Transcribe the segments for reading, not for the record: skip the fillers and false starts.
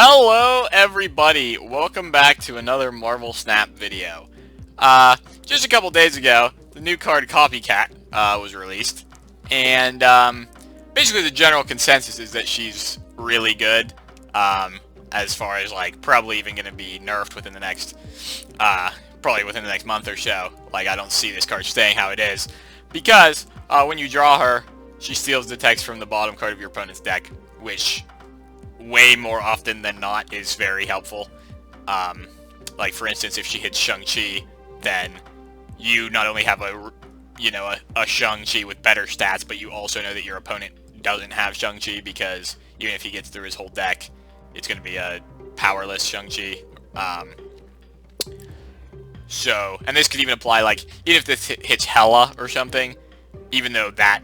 Hello everybody, welcome back to another Marvel Snap video. Just a couple days ago, the new card Copycat was released, and basically the general consensus is that she's really good, as far as like probably even going to be nerfed within the next, month or so. Like, I don't see this card staying how it is, because when you draw her, she steals the text from the bottom card of your opponent's deck, which way more often than not is very helpful. Like, for instance, if she hits Shang-Chi, then you not only have a Shang-Chi with better stats, but you also know that your opponent doesn't have Shang-Chi, because even if he gets through his whole deck, it's going to be a powerless Shang-Chi. And this could even apply, like, even if this hits Hela or something, even though that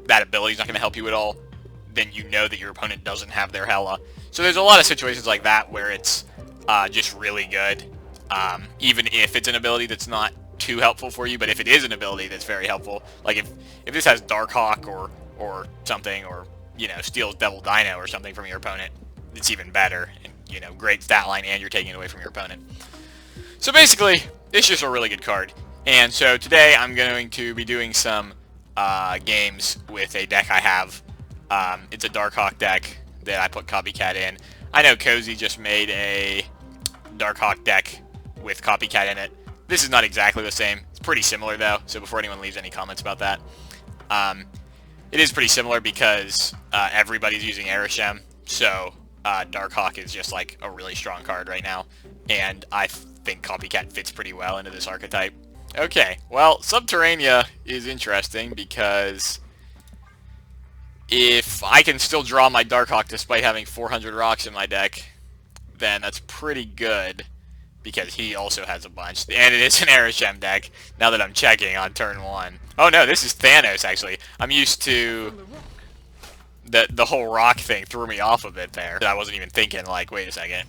ability is not going to help you at all, then you know that your opponent doesn't have their Hela. So there's a lot of situations like that where it's just really good, even if it's an ability that's not too helpful for you. But if it is an ability that's very helpful, like if this has Darkhawk or something, or steals Devil Dino or something from your opponent, it's even better. And great stat line, and you're taking it away from your opponent. So basically, it's just a really good card. And so today I'm going to be doing some games with a deck I have. It's a Darkhawk deck that I put Copycat in. I know Cozy just made a Darkhawk deck with Copycat in it. This is not exactly the same. It's pretty similar though, so before anyone leaves any comments about that. It is pretty similar because everybody's using Arishem, so Darkhawk is just like a really strong card right now, and I think Copycat fits pretty well into this archetype. Okay, well, Subterranea is interesting because if I can still draw my Darkhawk despite having 400 rocks in my deck, then that's pretty good, because he also has a bunch. And it is an Arishem deck, now that I'm checking on turn 1. Oh no, this is Thanos, actually. I'm used to... The whole rock thing threw me off a bit there. I wasn't even thinking, like, wait a second.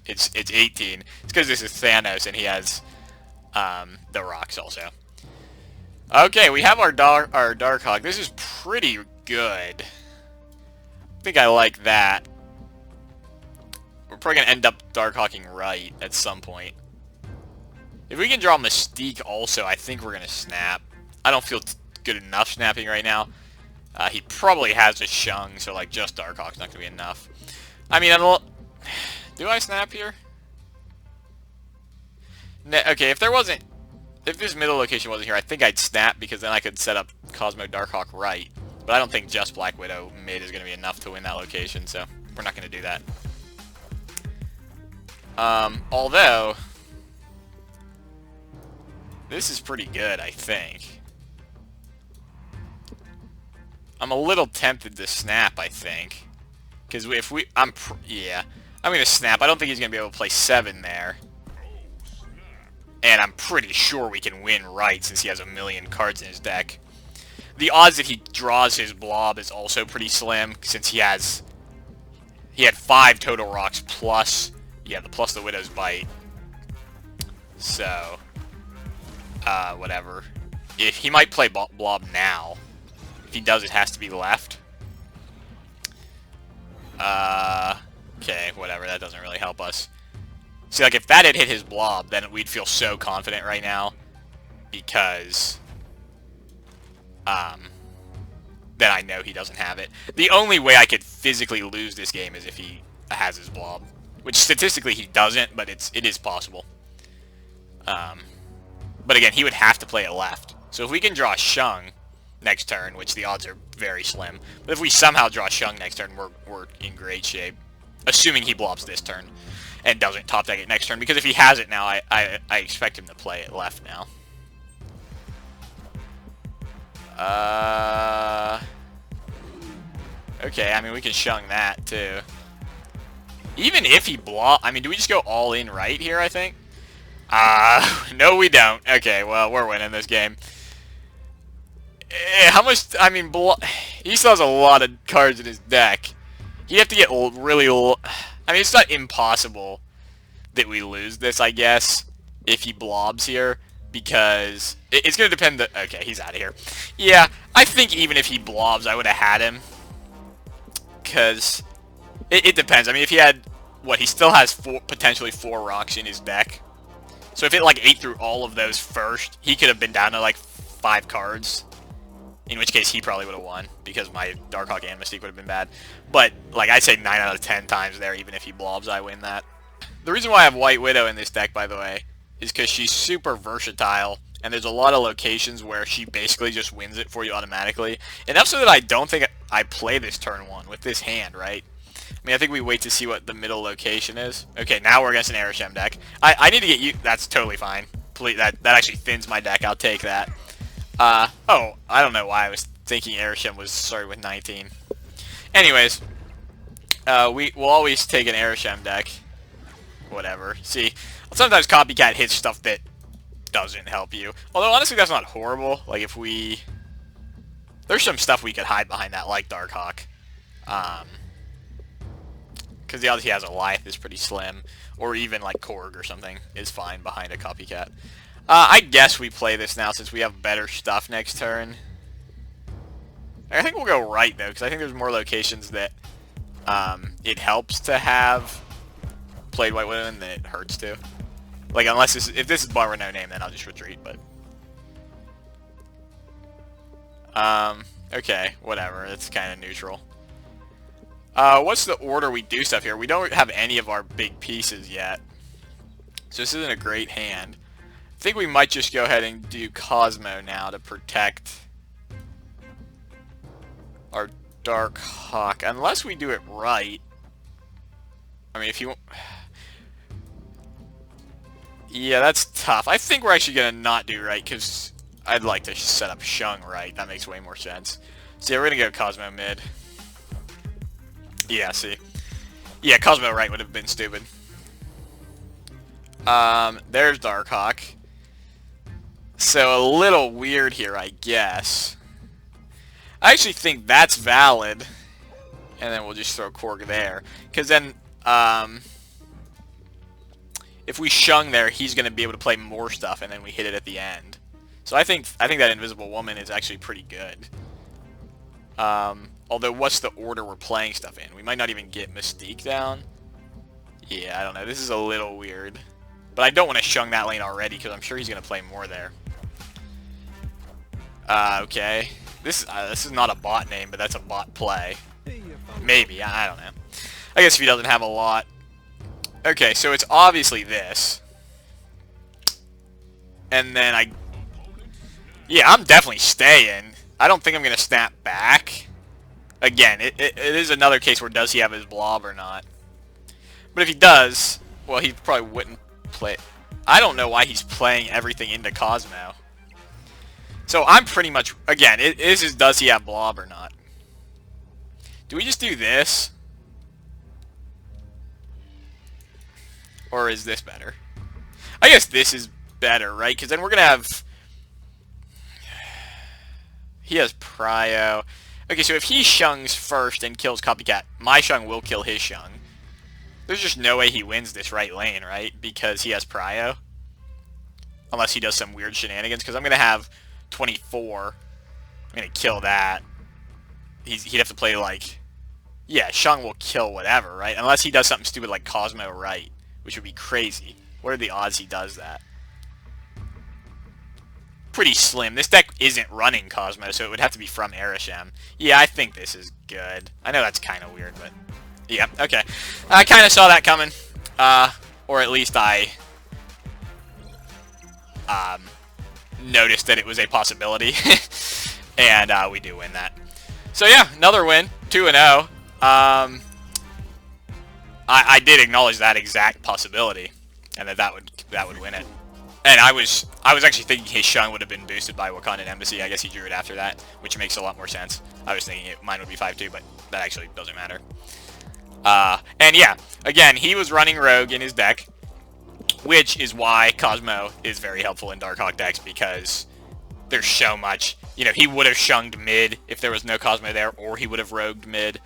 it's 18. It's because this is Thanos, and he has the rocks also. Okay, we have our Darkhawk. This is pretty good. I think I like that. We're probably going to end up Darkhawking right at some point. If we can draw Mystique also, I think we're going to snap. I don't feel good enough snapping right now. He probably has a Shung, so like just Darkhawk's not going to be enough. I mean, do I snap here? Okay, if this middle location wasn't here, I think I'd snap, because then I could set up Cosmo Darkhawk right. But I don't think just Black Widow mid is going to be enough to win that location, so we're not going to do that. Although, this is pretty good, I think. I'm a little tempted to snap, I think. Because I'm going to snap. I don't think he's going to be able to play 7 there. And I'm pretty sure we can win right, since he has a million cards in his deck. The odds that he draws his blob is also pretty slim, since he had 5 total rocks plus the Widow's Bite. So, whatever. If he might play blob now. If he does, it has to be left. Okay, whatever. That doesn't really help us. See, like, if that had hit his blob, then we'd feel so confident right now, because then I know he doesn't have it. The only way I could physically lose this game is if he has his blob, which statistically he doesn't, but it is possible. But again, he would have to play it left. So if we can draw Shung next turn, which the odds are very slim, but if we somehow draw Shung next turn, we're in great shape, assuming he blobs this turn and doesn't top deck it next turn, because if he has it now, I expect him to play it left now. Okay, I mean, we can Shung that, too. Even if he I mean, do we just go all in right here, I think? No we don't. Okay, well, we're winning this game. How much, I mean, he still has a lot of cards in his deck. He'd have to get really I mean, it's not impossible that we lose this, I guess, if he blobs here, because it's going to depend okay, he's out of here. Yeah, I think even if he blobs, I would have had him, because it depends. I mean, if he had what, he still has potentially 4 rocks in his deck. So if it like ate through all of those first, he could have been down to like 5 cards. In which case he probably would have won, because my Darkhawk and Mystique would have been bad. But, like, I'd say 9 out of 10 times there, even if he blobs, I win that. The reason why I have White Widow in this deck, by the way, is because she's super versatile, and there's a lot of locations where she basically just wins it for you automatically. Enough so that I don't think I play this turn 1 with this hand, right? I mean, I think we wait to see what the middle location is. Okay, now we're against an Arishem deck. I need to get you... That's totally fine. Please, that actually thins my deck. I'll take that. Oh, I don't know why I was thinking Arishem was started with 19. Anyways, we'll always take an Arishem deck. Whatever. See, sometimes Copycat hits stuff that doesn't help you. Although, honestly, that's not horrible. Like, if we... There's some stuff we could hide behind that, like Darkhawk. Because the odds he has a Life is pretty slim. Or even, like, Korg or something is fine behind a Copycat. I guess we play this now since we have better stuff next turn. I think we'll go right, though, because I think there's more locations that it helps to have played White Widow than it hurts to. Like, unless if this is Bar with no name, then I'll just retreat, but... okay, whatever. It's kind of neutral. What's the order we do stuff here? We don't have any of our big pieces yet. So this isn't a great hand. I think we might just go ahead and do Cosmo now to protect our Darkhawk. Unless we do it right. I mean, if you... Yeah, that's tough. I think we're actually going to not do right, because I'd like to set up Shung right. That makes way more sense. So yeah, we're going to go Cosmo mid. Yeah, see. Yeah, Cosmo right would have been stupid. There's Darkhawk. So a little weird here, I guess. I actually think that's valid. And then we'll just throw Korg there. Because then, if we Shung there, he's going to be able to play more stuff, and then we hit it at the end. So I think that Invisible Woman is actually pretty good. Although, what's the order we're playing stuff in? We might not even get Mystique down. Yeah, I don't know. This is a little weird. But I don't want to Shung that lane already, because I'm sure he's going to play more there. Okay. This is not a bot name, but that's a bot play. Maybe. I don't know. I guess if he doesn't have a lot. Okay, so it's obviously this. And then yeah, I'm definitely staying. I don't think I'm going to snap back. Again, it is another case where does he have his blob or not. But if he does, well, he probably wouldn't play. I don't know why he's playing everything into Cosmo. So I'm pretty much, again, this is does he have blob or not. Do we just do this? Or is this better? I guess this is better, right? Because then we're going to have... He has Prio. Okay, so if he Shungs first and kills Copycat, my Shung will kill his Shung. There's just no way he wins this right lane, right? Because he has Prio. Unless he does some weird shenanigans. Because I'm going to have 24. I'm going to kill that. He'd have to play like... Yeah, Shung will kill whatever, right? Unless he does something stupid like Cosmo right. Which would be crazy. What are the odds he does that? Pretty slim. This deck isn't running Cosmo, so it would have to be from Arishem. Yeah, I think this is good. I know that's kind of weird, but... Yeah, okay. I kind of saw that coming. Or at least I... noticed that it was a possibility. And we do win that. So yeah, another win. 2-0. I did acknowledge that exact possibility, and that would win it. And I was actually thinking his Shung would have been boosted by Wakandan Embassy. I guess he drew it after that, which makes a lot more sense. I was thinking mine would be 5-2, but that actually doesn't matter. And yeah, again, he was running Rogue in his deck, which is why Cosmo is very helpful in Darkhawk decks, because there's so much. You know, he would have Shunged mid if there was no Cosmo there, or he would have Rogued mid.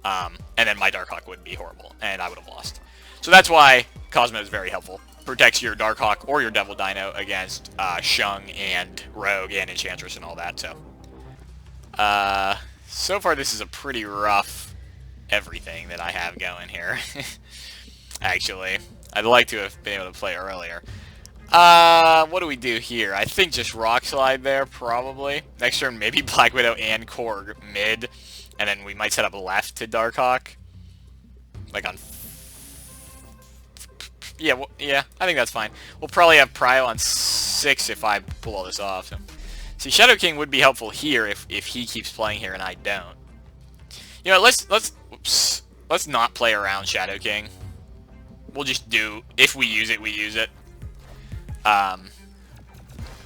And then my Darkhawk would be horrible, and I would have lost. So that's why Cosmo is very helpful. Protects your Darkhawk or your Devil Dino against Shung and Rogue and Enchantress and all that. So, so far this is a pretty rough everything that I have going here. actually. I'd like to have been able to play earlier. What do we do here? I think just Rock Slide there, probably. Next turn, maybe Black Widow and Korg mid, and then we might set up left to Darkhawk. Like on... Yeah, well, yeah, I think that's fine. We'll probably have Prio on 6 if I pull all this off. So. See, Shadow King would be helpful here if he keeps playing here and I don't. You know, let's not play around Shadow King. We'll just do, if we use it, we use it. But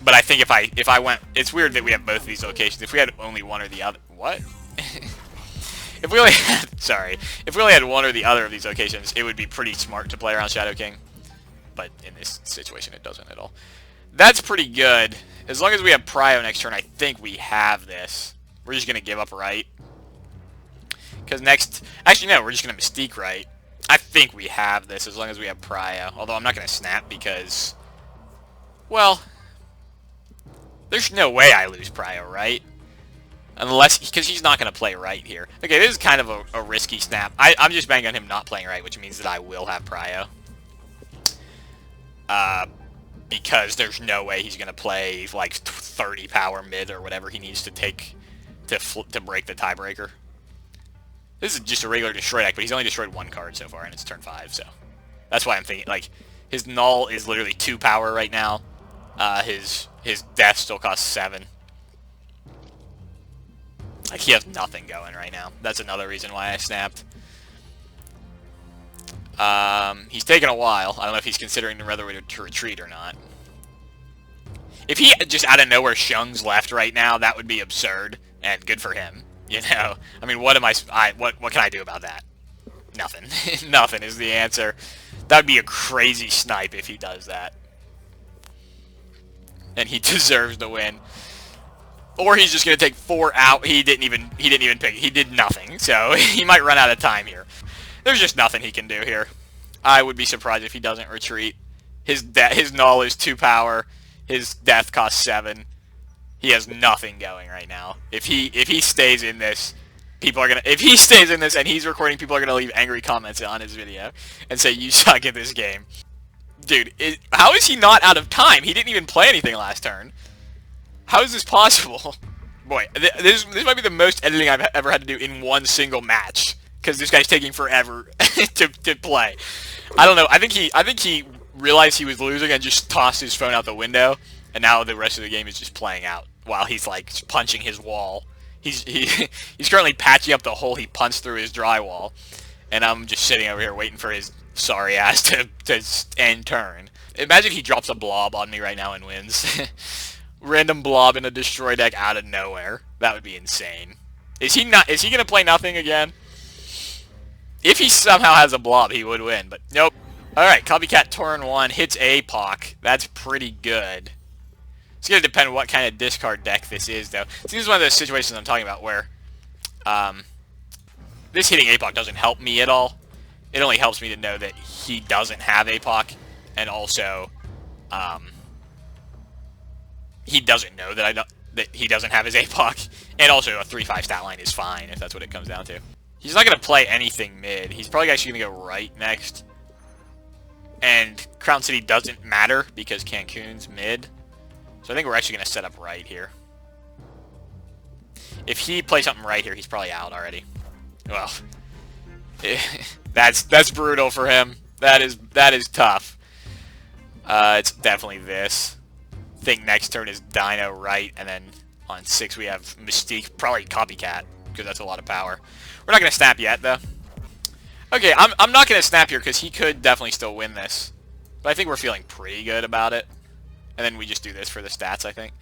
I think if I went, it's weird that we have both of these locations. If we had only one or the other, what? If we only had, sorry, if we only had one or the other of these locations, it would be pretty smart to play around Shadow King. But in this situation, it doesn't at all. That's pretty good. As long as we have Prio next turn, I think we have this. We're just gonna give up right. Because next, actually no, we're just gonna Mystique right. I think we have this as long as we have Prio. Although I'm not gonna snap because, well, there's no way I lose Prio, right? Unless, because he's not going to play right here. Okay, this is kind of a risky snap. I'm just banking on him not playing right, which means that I will have Prio. Because there's no way he's going to play, like, 30 power mid or whatever he needs to take to break the tiebreaker. This is just a regular destroy deck, but he's only destroyed one card so far, and it's turn 5, so. That's why I'm thinking, like, his null is literally 2 power right now. His death still costs 7. Like, he has nothing going right now. That's another reason why I snapped. He's taken a while. I don't know if he's considering whether to retreat or not. If he just out of nowhere shungs left right now, that would be absurd, and good for him. You know? I mean, what can I do about that? Nothing. Nothing is the answer. That would be a crazy snipe if he does that. And he deserves the win. Or he's just gonna take 4 out. He didn't even pick. He did nothing. So he might run out of time here. There's just nothing he can do here. I would be surprised if he doesn't retreat. His null is 2 power. His death costs 7. He has nothing going right now. If he stays in this, if he stays in this and he's recording, people are gonna leave angry comments on his video and say you suck at this game. Dude, how is he not out of time? He didn't even play anything last turn. How is this possible? Boy, this might be the most editing I've ever had to do in one single match, because this guy's taking forever to play. I don't know. I think he realized he was losing and just tossed his phone out the window, and now the rest of the game is just playing out while he's like punching his wall. He's currently patching up the hole he punched through his drywall, and I'm just sitting over here waiting for his sorry ass to end turn. Imagine he drops a blob on me right now and wins. Random blob in a destroy deck out of nowhere. That would be insane. Is he gonna play nothing again? If he somehow has a blob, he would win, but nope. Alright, Copycat turn 1 hits APOC. That's pretty good. It's gonna depend what kind of discard deck this is, though. See, this is one of those situations I'm talking about where this hitting APOC doesn't help me at all. It only helps me to know that he doesn't have APOC, and also he doesn't know that he doesn't have his APOC, and also a 3/5 stat line is fine if that's what it comes down to. He's not going to play anything mid. He's probably actually going to go right next. And Crown City doesn't matter because Cancun's mid. So I think we're actually going to set up right here. If he plays something right here, he's probably out already. Well, that's brutal for him. That is tough. It's definitely this. I think next turn is Dino right, and then on 6 we have Mystique, probably Copycat, because that's a lot of power. We're not going to snap yet, though. Okay, I'm not going to snap here, because he could definitely still win this. But I think we're feeling pretty good about it. And then we just do this for the stats, I think.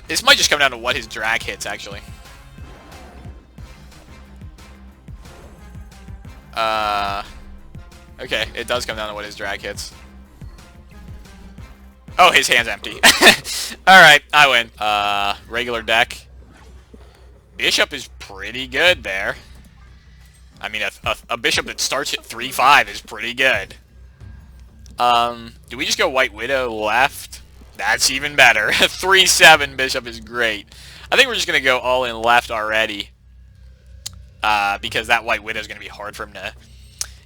This might just come down to what his drag hits, actually. Okay, it does come down to what his drag hits. Oh, his hand's empty. Alright, I win. Regular deck. Bishop is pretty good there. I mean, a bishop that starts at 3/5 is pretty good. Do we just go White Widow left? That's even better. 3/7 bishop is great. I think we're just going to go all in left already. Because that White Widow is going to be hard for him to...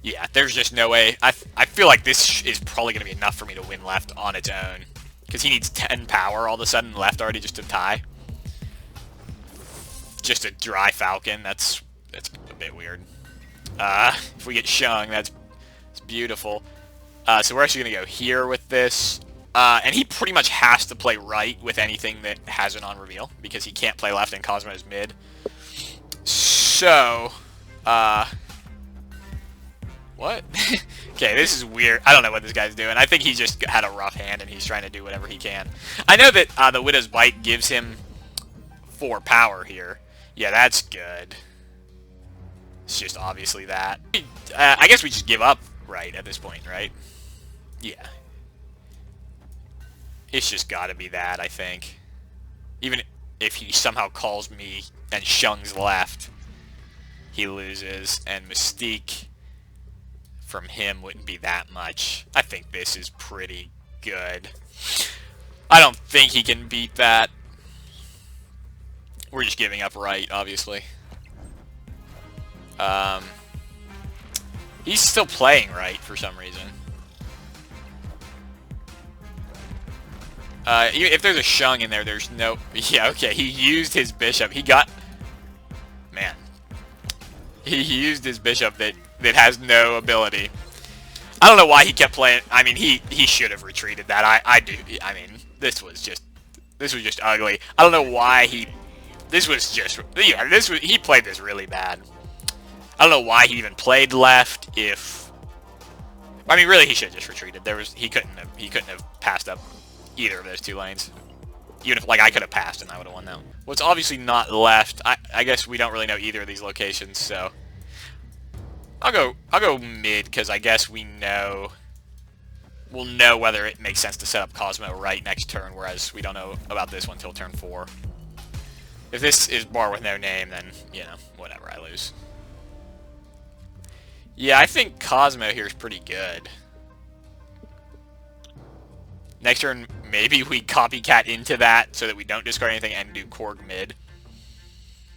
Yeah, there's just no way. I feel like this is probably going to be enough for me to win left on its own. Because he needs 10 power all of a sudden left already just to tie. Just a dry Falcon, that's a bit weird. If we get Shung, that's beautiful. So we're actually going to go here with this. And he pretty much has to play right with anything that has an on reveal. Because he can't play left and Cosmo's mid. So, what? Okay, this is weird. I don't know what this guy's doing. I think he just had a rough hand and he's trying to do whatever he can. I know that the Widow's Bite gives him 4 power here. Yeah, that's good. It's just obviously that. I guess we just give up right at this point, right? Yeah. It's just gotta be that, I think. Even if he somehow calls me and Shung's left, he loses, and Mystique from him wouldn't be that much. I think this is pretty good. I don't think he can beat that. We're just giving up right, obviously. He's still playing right for some reason. If there's a Shung in there, there's no... Yeah, okay, he used his Bishop. He got... Man. He used his Bishop that has no ability. I don't know why he kept playing. I mean, he should have retreated that. I mean, this was just ugly. I don't know why he... This was just... Yeah, he played this really bad. I don't know why he even played left if... I mean, really, he should have just retreated. He couldn't have passed up either of those 2 lanes. Even if, like, I could have passed and I would have won that. Well, it's obviously not left. I guess we don't really know either of these locations, so... I'll go mid, because I guess we'll know whether it makes sense to set up Cosmo right next turn, whereas we don't know about this one until turn 4. If this is bar with no name, then, you know, whatever, I lose. Yeah, I think Cosmo here is pretty good. Next turn, maybe we Copycat into that so that we don't discard anything and do Korg mid.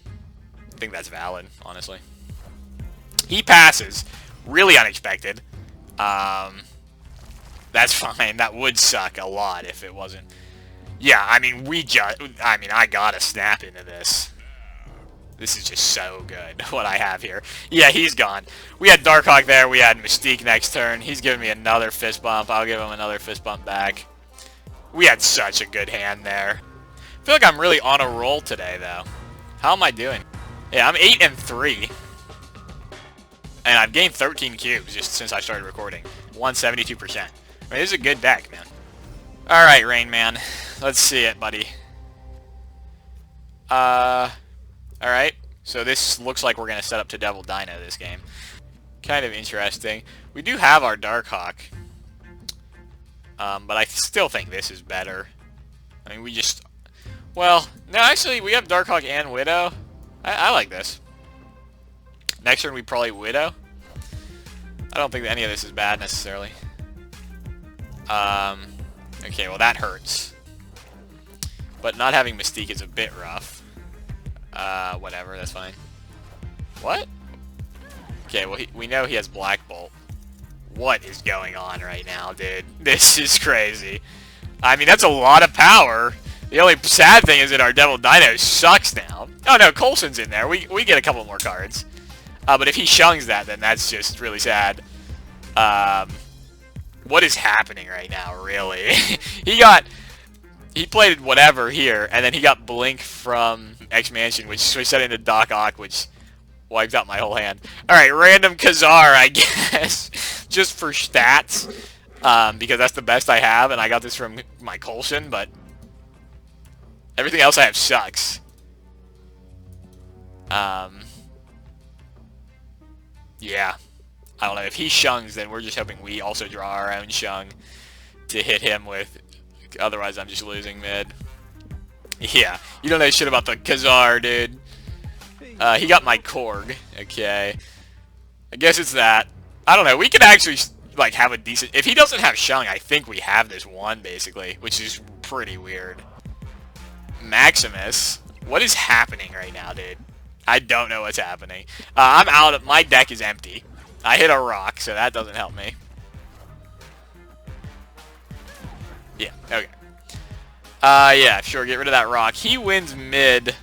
I think that's valid, honestly. He passes. Really unexpected. That's fine. That would suck a lot if it wasn't. Yeah, I mean, I gotta snap into this. This is just so good, what I have here. Yeah, he's gone. We had Darkhawk there. We had Mystique next turn. He's giving me another fist bump. I'll give him another fist bump back. We had such a good hand there. I feel like I'm really on a roll today, though. How am I doing? Yeah, I'm 8-3. And I've gained 13 cubes just since I started recording. 172%. I mean, this is a good deck, man. Alright, Rain Man. Let's see it, buddy. Alright. So this looks like we're going to set up to Devil Dino this game. Kind of interesting. We do have our Darkhawk. But I still think this is better. I mean, we just... Well, no, actually, we have Darkhawk and Widow. I like this. Next turn, we probably Widow. I don't think that any of this is bad, necessarily. Okay, well, that hurts. But not having Mystique is a bit rough. Whatever, that's fine. What? Okay, well, we know he has Black Bolt. What is going on right now, dude? This is crazy. I mean, that's a lot of power. The only sad thing is that our Devil Dino sucks now. Oh, no, Coulson's in there. We get a couple more cards. But if he shungs that, then that's just really sad. What is happening right now, really? He played whatever here, and then he got Blink from X-Mansion, which switched that into Darkhawk, which wiped out my whole hand. Alright, random Khazar, I guess. Just for stats. Because that's the best I have, and I got this from my Coulson, but everything else I have sucks. Yeah. I don't know. If he shungs, then we're just hoping we also draw our own shung to hit him with. Otherwise, I'm just losing mid. Yeah. You don't know shit about the Khazar, dude. He got my Korg. Okay. I guess it's that. I don't know. We could actually, like, have a decent... If he doesn't have shung, I think we have this one, basically. Which is pretty weird. Maximus. What is happening right now, dude? I don't know what's happening. I'm out of... My deck is empty. I hit a rock, so that doesn't help me. Yeah, okay. Yeah, sure, get rid of that rock. He wins mid,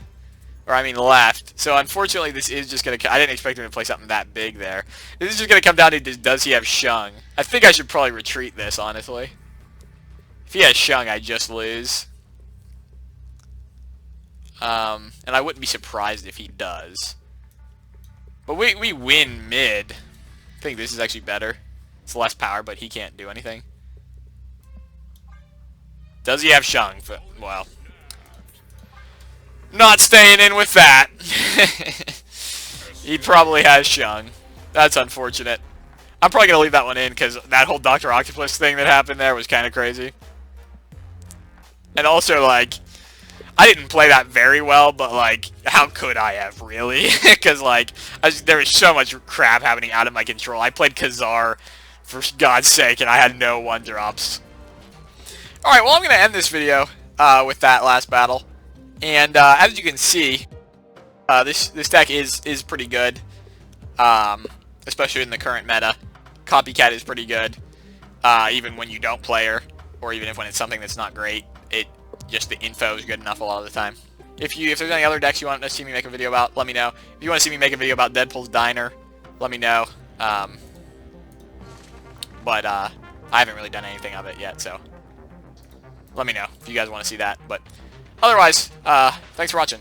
or I mean left. So unfortunately, this is just going to... I didn't expect him to play something that big there. This is just going to come down to, does he have Shung? I think I should probably retreat this, honestly. If he has Shung, I just lose. And I wouldn't be surprised if he does. But we win mid. I think this is actually better. It's less power, but he can't do anything. Does he have Shung? Well, not staying in with that. He probably has Shung. That's unfortunate. I'm probably going to leave that one in because that whole Dr. Octopus thing that happened there was kind of crazy. And also, like, I didn't play that very well, but, like, how could I have, really? Because, like, there was so much crap happening out of my control. I played Khazar, for God's sake, and I had no 1-drops. Alright, well, I'm going to end this video with that last battle. And as you can see, this deck is pretty good, especially in the current meta. Copycat is pretty good, even when you don't play her, or even when it's something that's not great. Just the info is good enough a lot of the time. If there's any other decks you want to see me make a video about, let me know. If you want to see me make a video about Deadpool's Diner, let me know. But I haven't really done anything of it yet, so let me know if you guys want to see that. But otherwise, thanks for watching.